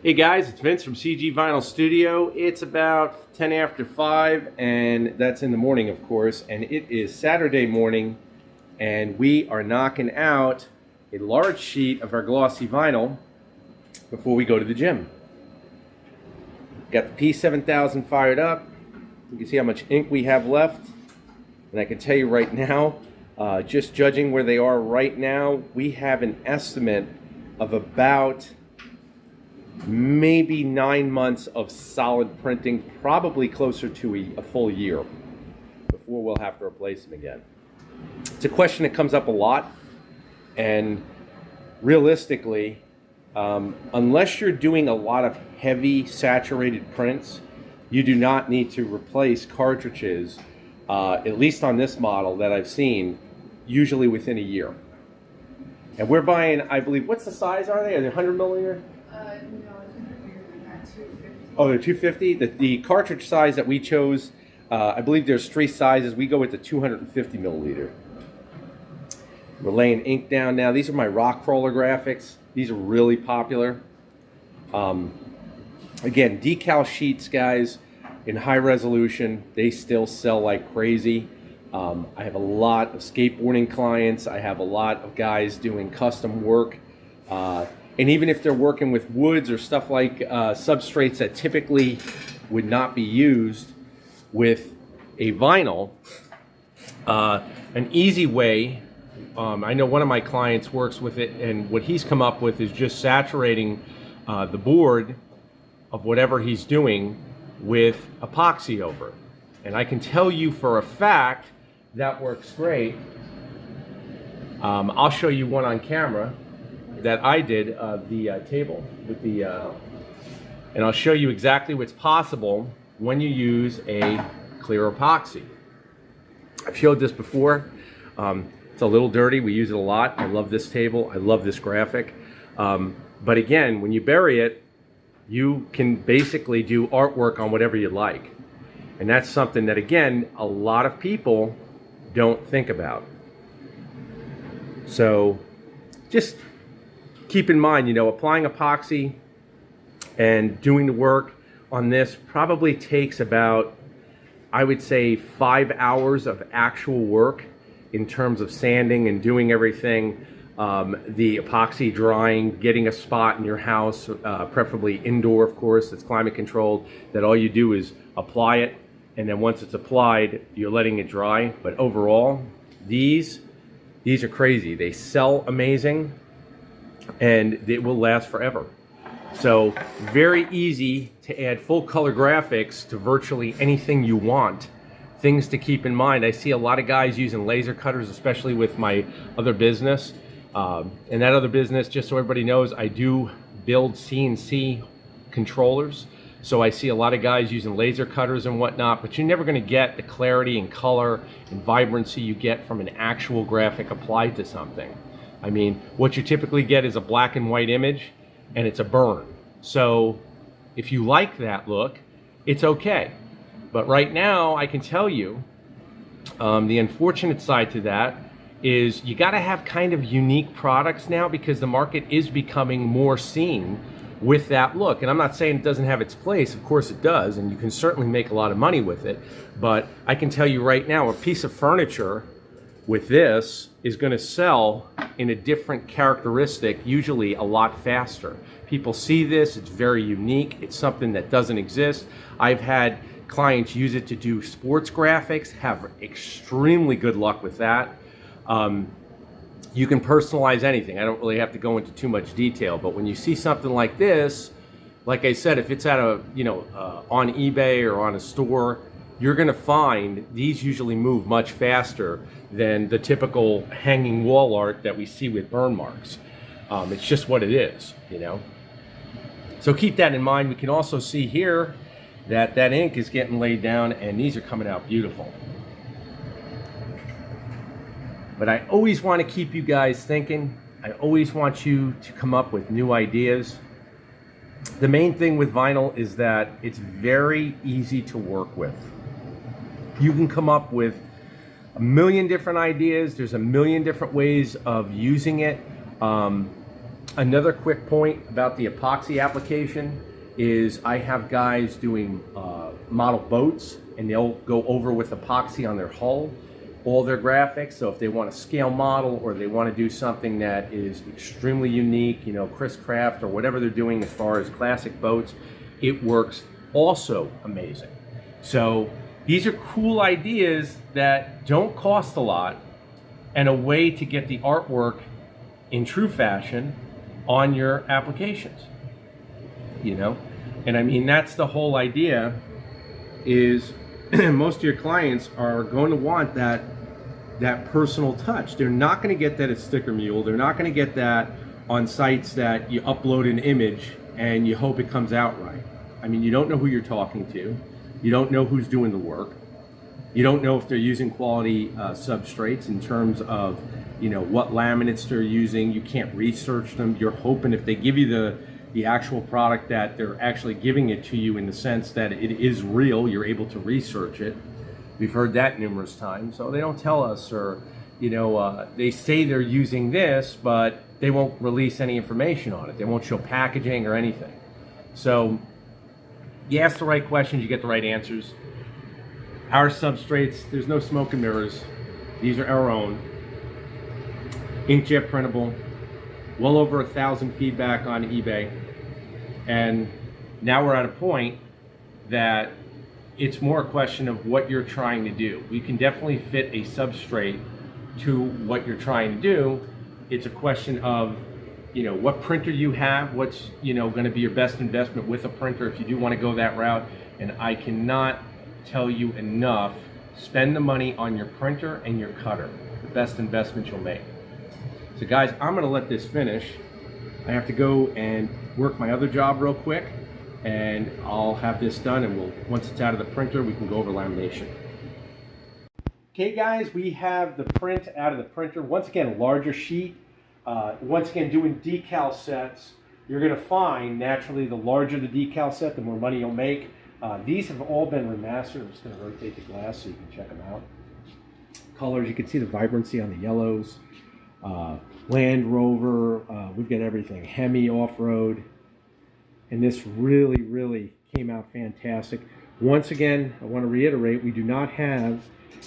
Hey guys, it's Vince from CG Vinyl Studio. It's about 10 after 5, and that's in the morning, of course, and it is Saturday morning, and we are knocking out a large sheet of our glossy vinyl before we go to the gym. Got the P7000 fired up. You can see how much ink we have left, and I can tell you right now, just judging where they are right now, we have an estimate of about maybe 9 months of solid printing, probably closer to a full year before we'll have to replace them again. It's a question that comes up a lot, and realistically, unless you're doing a lot of heavy saturated prints, you do not need to replace cartridges, at least on this model that I've seen, usually within a year. And we're buying, I believe, what's the size are they? Are they 100 milliliter? No, I think they're bigger than that, 250. Oh, they're 250? The cartridge size that we chose, I believe there's 3 sizes. We go with the 250 milliliter. We're laying ink down now. These are my rock crawler graphics. These are really popular. Again, decal sheets, guys, in high resolution. They still sell like crazy. I have a lot of skateboarding clients. I have a lot of guys doing custom work. And even if they're working with woods or stuff like substrates that typically would not be used with a vinyl, an easy way, I know one of my clients works with it, and what he's come up with is just saturating the board of whatever he's doing with epoxy over it. And I can tell you for a fact that works great. I'll show you one on camera that I did, the table with the, and I'll show you exactly what's possible when you use a clear epoxy. I've showed this before. It's a little dirty. We use it a lot. I love this table. I love this graphic. But again, when you bury it, you can basically do artwork on whatever you like. And that's something that, again, a lot of people don't think about. So just keep in mind, you know, applying epoxy and doing the work on this probably takes about, I would say, 5 hours of actual work in terms of sanding and doing everything. The epoxy drying, getting a spot in your house, preferably indoor, of course, that's climate controlled, that all you do is apply it, and then once it's applied, you're letting it dry. But overall, these are crazy. They sell amazing, and it will last forever. So very easy to add full color graphics to virtually anything you want. Things to keep in mind, I see a lot of guys using laser cutters, especially with my other business. And that other business, just so everybody knows, I do build CNC controllers. So I see a lot of guys using laser cutters and whatnot, but you're never going to get the clarity and color and vibrancy you get from an actual graphic applied to something. I mean, what you typically get is a black and white image, and it's a burn. So if you like that look, it's okay. But right now, I can tell you, the unfortunate side to that is you got to have kind of unique products now, because the market is becoming more seen with that look. And I'm not saying it doesn't have its place. Of course it does, and you can certainly make a lot of money with it. But I can tell you right now, a piece of furniture with this is going to sell in a different characteristic, usually a lot faster. People see this, it's very unique, it's something that doesn't exist. I've had clients use it to do sports graphics, have extremely good luck with that. You can personalize anything. I don't really have to go into too much detail, but when you see something like this, like I said, if it's at a, on eBay or on a store, you're gonna find these usually move much faster than the typical hanging wall art that we see with burn marks. It's just what it is, So keep that in mind. We can also see here that ink is getting laid down, and these are coming out beautiful. But I always want to keep you guys thinking. I always want you to come up with new ideas. The main thing with vinyl is that it's very easy to work with. You can come up with a million different ideas. There's a million different ways of using it. Another quick point about the epoxy application is I have guys doing model boats, and they'll go over with epoxy on their hull, all their graphics. So if they want a scale model or they want to do something that is extremely unique, you know, Chris Craft or whatever they're doing as far as classic boats, it works also amazing. So these are cool ideas that don't cost a lot and a way to get the artwork in true fashion on your applications, you know? And I mean, that's the whole idea, is most of your clients are going to want that personal touch. They're not going to get that at Sticker Mule. They're not going to get that on sites that you upload an image and you hope it comes out right. I mean, you don't know who you're talking to. You don't know who's doing the work. You don't know if they're using quality substrates in terms of, you know, what laminates they're using. You can't research them. You're hoping if they give you the actual product that they're actually giving it to you in the sense that it is real. You're able to research it. We've heard that numerous times. So they don't tell us, or, you know, they say they're using this, but they won't release any information on it. They won't show packaging or anything. So you ask the right questions, you get the right answers. Our substrates, there's no smoke and mirrors. These are our own. Inkjet printable. Well over 1,000 feedback on eBay. And now we're at a point that it's more a question of what you're trying to do. We can definitely fit a substrate to what you're trying to do. It's a question of, you know, what printer you have, what's, you know, going to be your best investment with a printer if you do want to go that route. And I cannot tell you enough, spend the money on your printer and your cutter. The best investment you'll make. So guys, I'm going to let this finish. I have to go and work my other job real quick, and I'll have this done, and once it's out of the printer, we can go over lamination. Okay guys, we have the print out of the printer. Once again, a larger sheet. Once again, doing decal sets, you're going to find naturally the larger the decal set, the more money you'll make. These have all been remastered. I'm just going to rotate the glass so you can check them out. Colors, you can see the vibrancy on the yellows. Land Rover, we've got everything. Hemi off-road. And this really, really came out fantastic. Once again, I want to reiterate, we do not have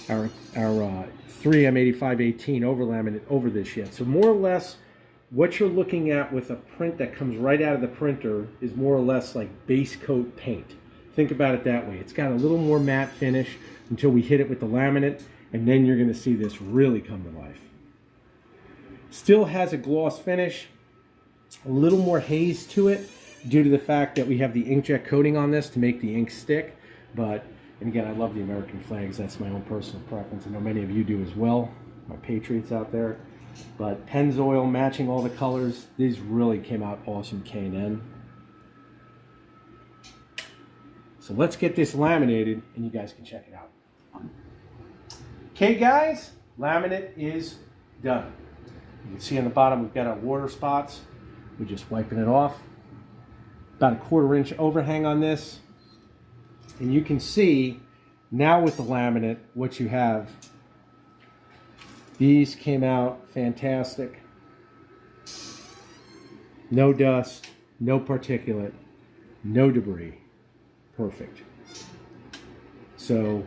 our 3M8518 over laminate over this yet. So more or less, what you're looking at with a print that comes right out of the printer is more or less like base coat paint. Think about it that way. It's got a little more matte finish until we hit it with the laminate, and then you're going to see this really come to life. Still has a gloss finish, a little more haze to it due to the fact that we have the inkjet coating on this to make the ink stick. But, and again, I love the American flags. That's my own personal preference. I know many of you do as well, my patriots out there. But Pennzoil matching all the colors. These really came out awesome, K&N. So let's get this laminated and you guys can check it out. Okay guys, laminate is done. You can see on the bottom we've got our water spots. We're just wiping it off. About a 1/4 inch overhang on this. And you can see now with the laminate what you have. These came out fantastic. No dust, no particulate, no debris. Perfect. So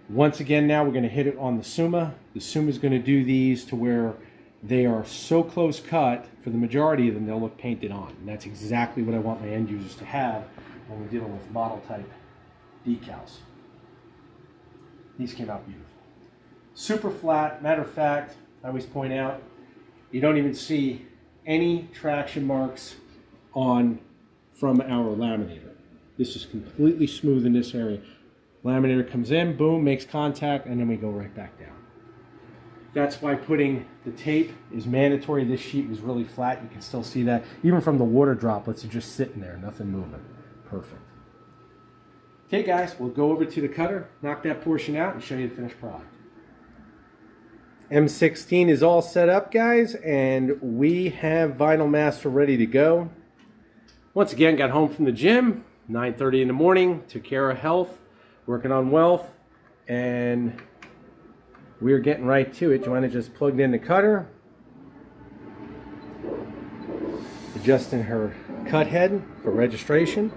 once again now we're going to hit it on the Suma. The Suma is going to do these to where they are so close cut, for the majority of them, they'll look painted on. And that's exactly what I want my end users to have when we're dealing with model type decals. These came out beautiful. Super flat. Matter of fact, I always point out, you don't even see any traction marks from our laminator. This is completely smooth in this area. Laminator comes in, boom, makes contact, and then we go right back down. That's why putting the tape is mandatory. This sheet was really flat. You can still see that. Even from the water droplets, are just sitting there, nothing moving. Perfect. Okay guys, we'll go over to the cutter, knock that portion out, and show you the finished product. M16 is all set up, guys, and we have Vinyl Master ready to go. Once again, got home from the gym, 9:30 in the morning, took care of health, working on wealth, and we're getting right to it. Joanna just plugged in the cutter. adjusting her cut head for registration.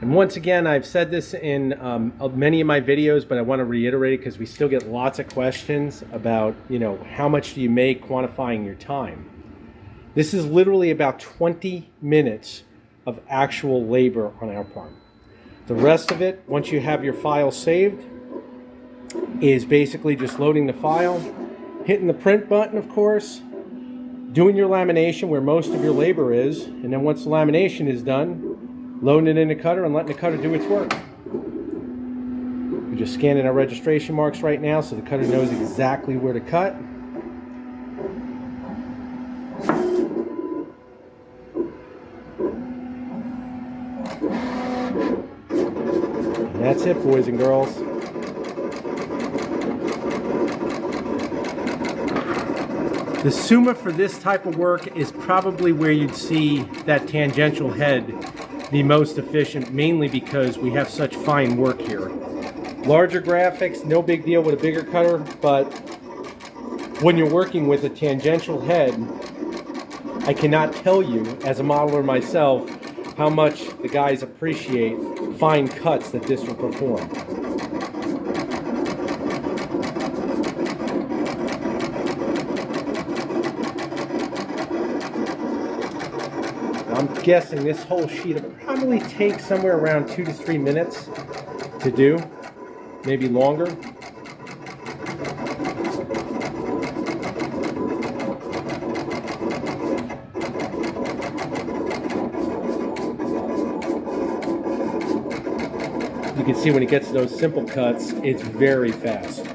And once again, I've said this in many of my videos, but I want to reiterate it because we still get lots of questions about, how much do you make, quantifying your time. This is literally about 20 minutes of actual labor on our part. The rest of it, once you have your file saved, is basically just loading the file, hitting the print button, of course, doing your lamination where most of your labor is, and then once the lamination is done, loading it in the cutter and letting the cutter do its work. We're just scanning our registration marks right now so the cutter knows exactly where to cut. And that's it, boys and girls. The Summa for this type of work is probably where you'd see that tangential head the most efficient, mainly because we have such fine work here. Larger graphics, no big deal with a bigger cutter, but when you're working with a tangential head, I cannot tell you, as a modeler myself, how much the guys appreciate fine cuts that this will perform. I'm guessing this whole sheet will probably take somewhere around 2 to 3 minutes to do, maybe longer. You can see when it gets to those simple cuts, it's very fast.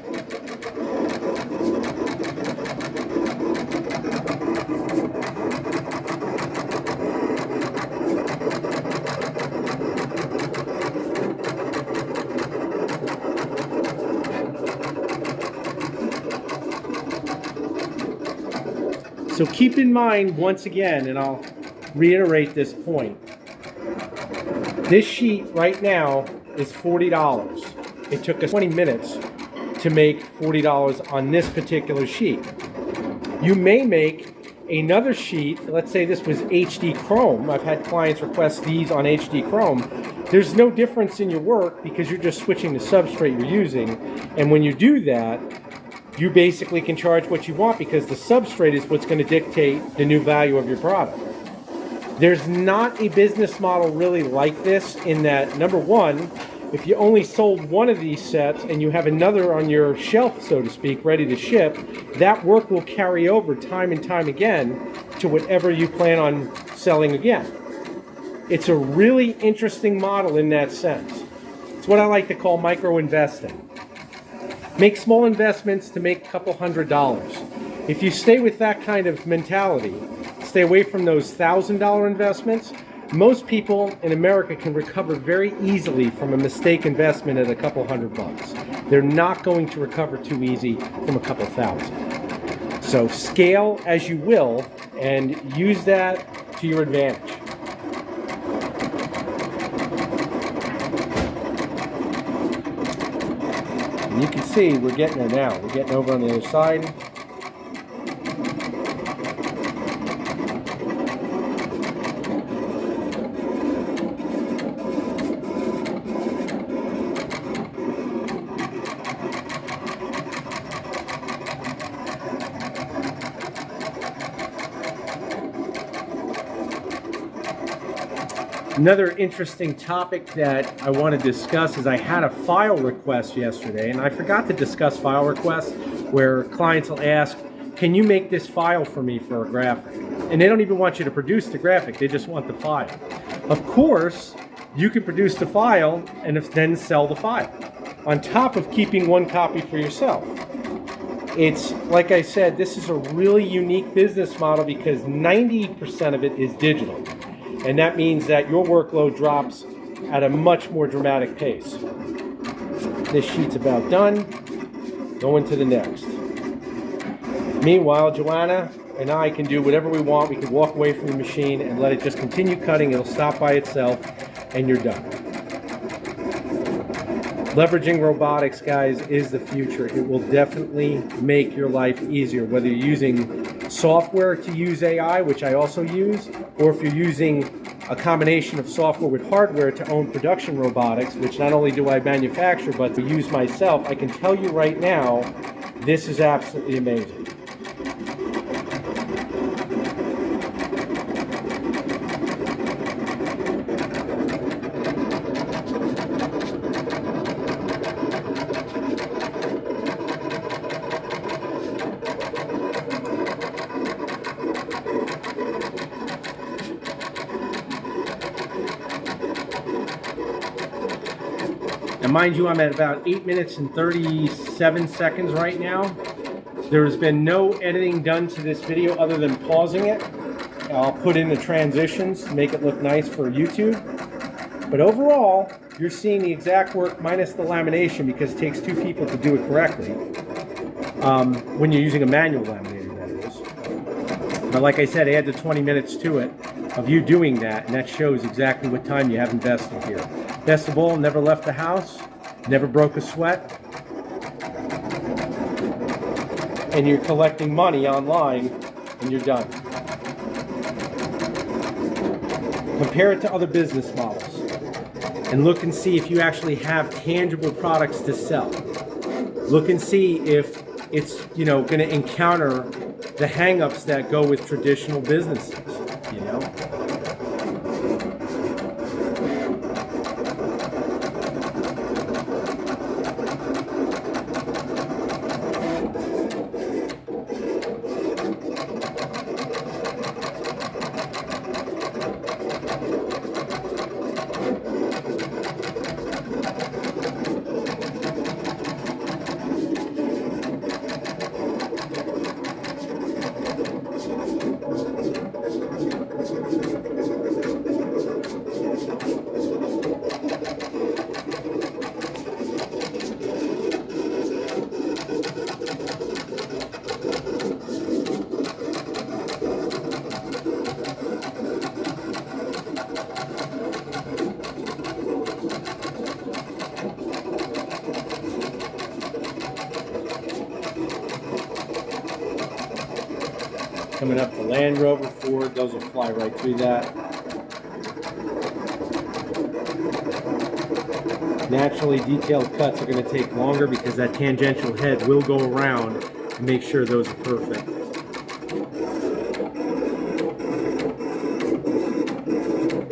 So keep in mind, once again, and I'll reiterate this point, this sheet right now is $40. It took us 20 minutes to make $40 on this particular sheet. You may make another sheet, let's say this was HD Chrome. I've had clients request these on HD Chrome. There's no difference in your work because you're just switching the substrate you're using. And when you do that, you basically can charge what you want because the substrate is what's going to dictate the new value of your product. There's not a business model really like this in that, number one, if you only sold one of these sets and you have another on your shelf, so to speak, ready to ship, that work will carry over time and time again to whatever you plan on selling again. It's a really interesting model in that sense. It's what I like to call micro-investing. Make small investments to make a couple $100s. If you stay with that kind of mentality, stay away from those $1,000 investments, most people in America can recover very easily from a mistake investment at a couple $100. They're not going to recover too easy from a couple thousand. So scale as you will and use that to your advantage. And you can see we're getting there now. We're getting over on the other side. Another interesting topic that I want to discuss is I had a file request yesterday, and I forgot to discuss file requests where clients will ask, can you make this file for me for a graphic? And they don't even want you to produce the graphic, they just want the file. Of course, you can produce the file and then sell the file, on top of keeping one copy for yourself. It's, like I said, this is a really unique business model because 90% of it is digital. And that means that your workload drops at a much more dramatic pace. This sheet's about done. Going to the next. Meanwhile, Joanna and I can do whatever we want. We can walk away from the machine and let it just continue cutting. It'll stop by itself, and you're done. Leveraging robotics, guys, is the future. It will definitely make your life easier, whether you're using software to use AI, which I also use, or if you're using a combination of software with hardware to own production robotics, which not only do I manufacture, but to use myself. I can tell you right now, this is absolutely amazing. And mind you, I'm at about 8 minutes and 37 seconds right now. There's been no editing done to this video other than pausing it. I'll put in the transitions to make it look nice for YouTube. But overall, you're seeing the exact work minus the lamination, because it takes 2 people to do it correctly. When you're using a manual laminator, that is. But like I said, add the 20 minutes to it of you doing that, and that shows exactly what time you have invested here. Best of all, never left the house, never broke a sweat, and you're collecting money online, and you're done. Compare it to other business models, and look and see if you actually have tangible products to sell. Look and see if it's, going to encounter the hang-ups that go with traditional businesses, Coming up the Land Rover, Ford, those will fly right through that. Naturally, detailed cuts are going to take longer because that tangential head will go around to make sure those are perfect.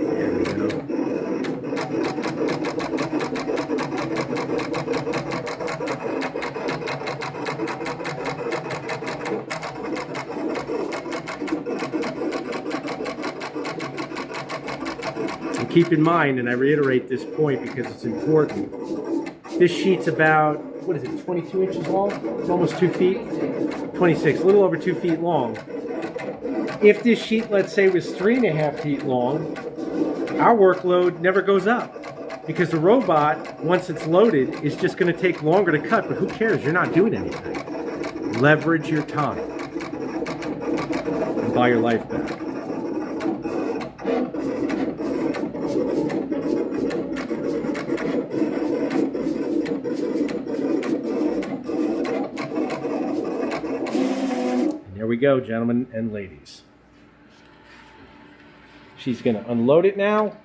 There we go. Keep in mind, and I reiterate this point because it's important, this sheet's about, 22 inches long? It's almost 2 feet? 26, a little over 2 feet long. If this sheet, let's say, was 3.5 feet long, our workload never goes up, because the robot, once it's loaded, is just going to take longer to cut, but who cares? You're not doing anything. Leverage your time and buy your life back. There we go, gentlemen and ladies. She's going to unload it now.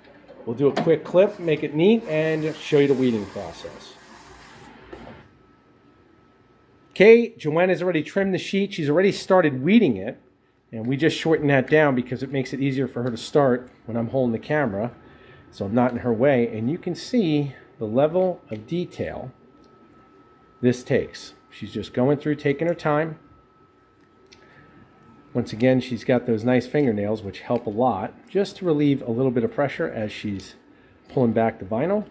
We'll do a quick clip, make it neat, and show you the weeding process. Okay, Joanna's already trimmed the sheet. She's already started weeding it. And we just shortened that down because it makes it easier for her to start when I'm holding the camera, so I'm not in her way. And you can see the level of detail this takes. She's just going through, taking her time. Once again, she's got those nice fingernails, which help a lot, just to relieve a little bit of pressure as she's pulling back the vinyl.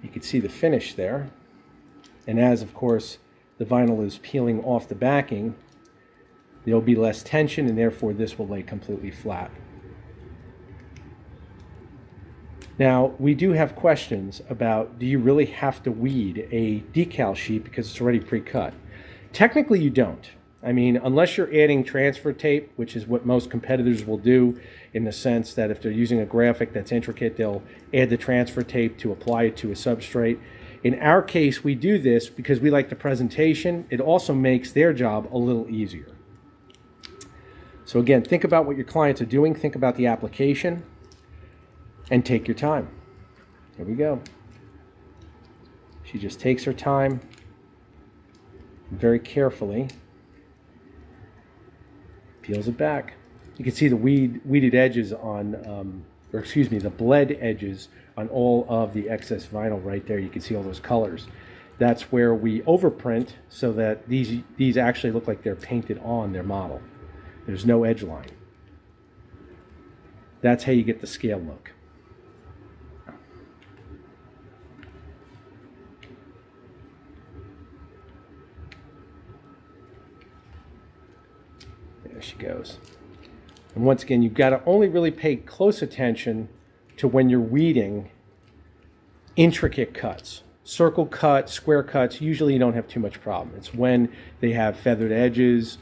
You can see the finish there. And as, of course, the vinyl is peeling off the backing, there'll be less tension, and therefore this will lay completely flat. Now, we do have questions about, do you really have to weed a decal sheet because it's already pre-cut? Technically, you don't. I mean, unless you're adding transfer tape, which is what most competitors will do, in the sense that if they're using a graphic that's intricate, they'll add the transfer tape to apply it to a substrate. In our case, we do this because we like the presentation. It also makes their job a little easier. So again, think about what your clients are doing, think about the application, and take your time. Here we go. She just takes her time very carefully, peels it back. You can see the weeded edges on, or excuse me, the bled edges on all of the excess vinyl right there. You can see all those colors. That's where we overprint so that these actually look like they're painted on their model. There's no edge line. That's how you get the scale look. There she goes. And once again, you've got to only really pay close attention to when you're weeding intricate cuts. Circle cuts, square cuts, usually you don't have too much problem. It's when they have feathered edges,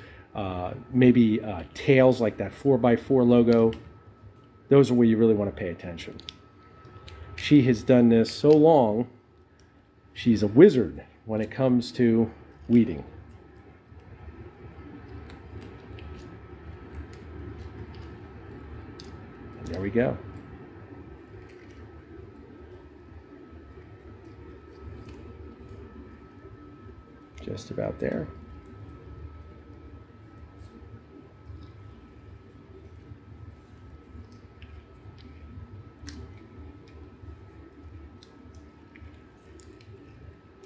maybe tails like that 4x4 logo. Those are where you really want to pay attention. She has done this so long, she's a wizard when it comes to weeding. And there we go. Just about there.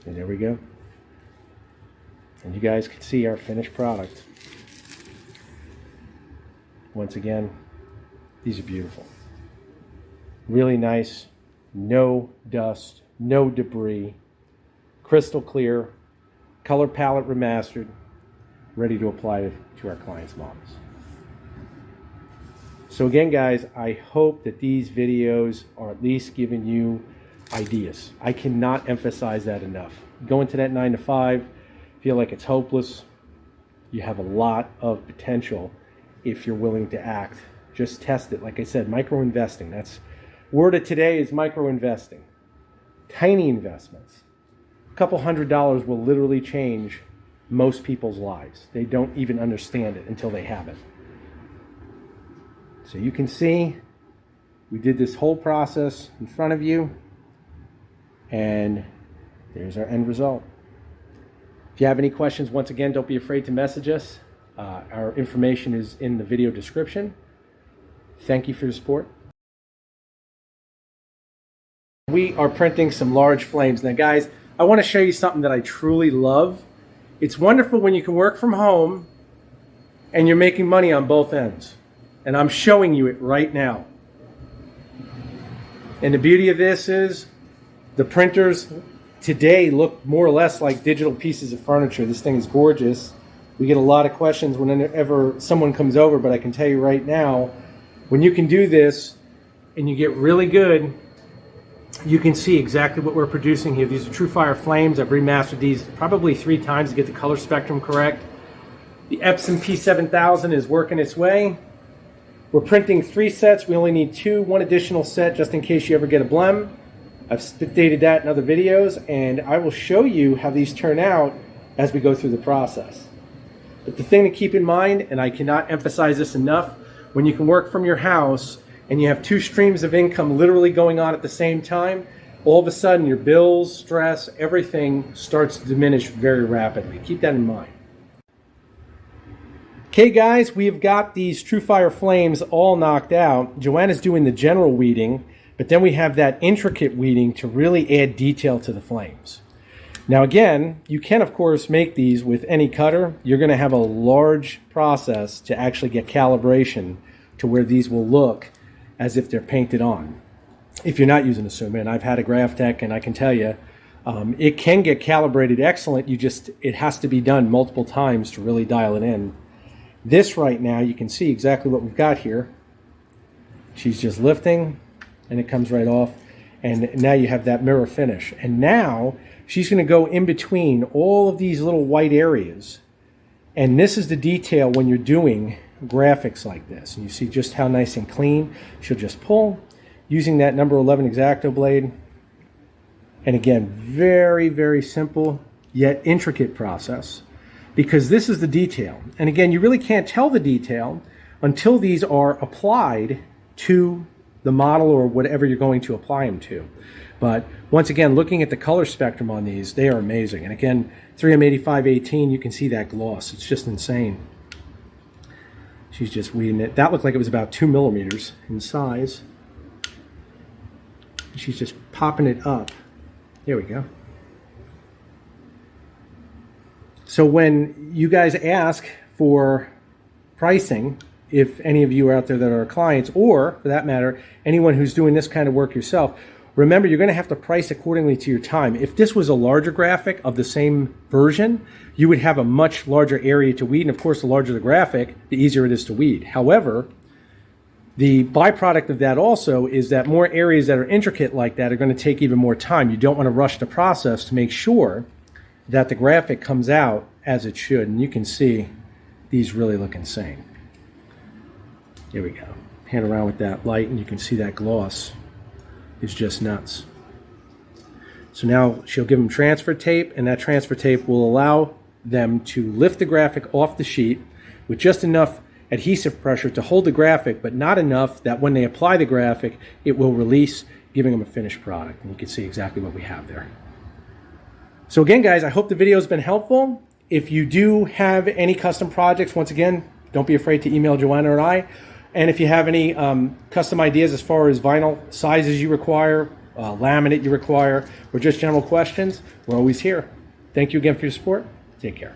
And there we go. And you guys can see our finished product. Once again, these are beautiful. Really nice, no dust, no debris, crystal clear, color palette remastered, ready to apply to our clients' models. So again, guys, I hope that these videos are at least giving you ideas. I cannot emphasize that enough. Go into that 9 to 5, feel like it's hopeless. You have a lot of potential if you're willing to act. Just test it. Like I said, micro investing. That's word of today is micro investing. Tiny investments. A couple $100 will literally change most people's lives. They don't even understand it until they have it. So you can see we did this whole process in front of you, and there's our end result. If you have any questions, once again, don't be afraid to message us. Our information is in the video description. Thank you for your support. We are printing some large flames. Now, guys, I want to show you something that I truly love. It's wonderful when you can work from home and you're making money on both ends. And I'm showing you it right now. And the beauty of this is the printers today look more or less like digital pieces of furniture. This thing is gorgeous. We get a lot of questions whenever someone comes over, but I can tell you right now, when you can do this and you get really good, you can see exactly what we're producing here. These are TrueFire flames. I've remastered these probably 3 times to get the color spectrum correct. The Epson P7000 is working its way. We're printing 3 sets. We only need 2, 1 additional set just in case you ever get a blem. I've dated that in other videos, and I will show you how these turn out as we go through the process. But the thing to keep in mind, and I cannot emphasize this enough, when you can work from your house and you have 2 streams of income literally going on at the same time, all of a sudden your bills, stress, everything starts to diminish very rapidly. Keep that in mind. Okay, guys, we've got these TrueFire flames all knocked out. Joanna's doing the general weeding, but then we have that intricate weeding to really add detail to the flames. Now again, you can of course make these with any cutter. You're going to have a large process to actually get calibration to where these will look as if they're painted on. If you're not using a zoom in, I've had a Graphtec and I can tell you, it can get calibrated excellent. It has to be done multiple times to really dial it in. This right now, you can see exactly what we've got here. She's just lifting and it comes right off. And now you have that mirror finish. And now she's going to go in between all of these little white areas And this is the detail when you're doing graphics like this. And you see just how nice and clean. She'll just pull using that number 11 X-Acto blade. And again, very, very simple yet intricate process, because this is the detail. And again, you really can't tell the detail until these are applied to the model or whatever you're going to apply them to. But once again, looking at the color spectrum on these, they are amazing. And again, 3M8518, you can see that gloss. It's just insane. She's just weeding it. That looked like it was about 2 millimeters in size. She's just popping it up. There we go. So when you guys ask for pricing, if any of you are out there that are clients, or for that matter, anyone who's doing this kind of work yourself, remember you're going to have to price accordingly to your time. If this was a larger graphic of the same version, you would have a much larger area to weed. And of course, the larger the graphic, the easier it is to weed. However, the byproduct of that also is that more areas that are intricate like that are going to take even more time. You don't want to rush the process to make sure that the graphic comes out as it should. And you can see these really look insane. There we go. Hand around with that light and you can see that gloss is just nuts. So now she'll give them transfer tape, and that transfer tape will allow them to lift the graphic off the sheet with just enough adhesive pressure to hold the graphic, but not enough that when they apply the graphic, it will release, giving them a finished product. And you can see exactly what we have there. So again, guys, I hope the video has been helpful. If you do have any custom projects, once again, don't be afraid to email Joanna or I. And if you have any custom ideas as far as vinyl sizes you require, laminate you require, or just general questions, we're always here. Thank you again for your support. Take care.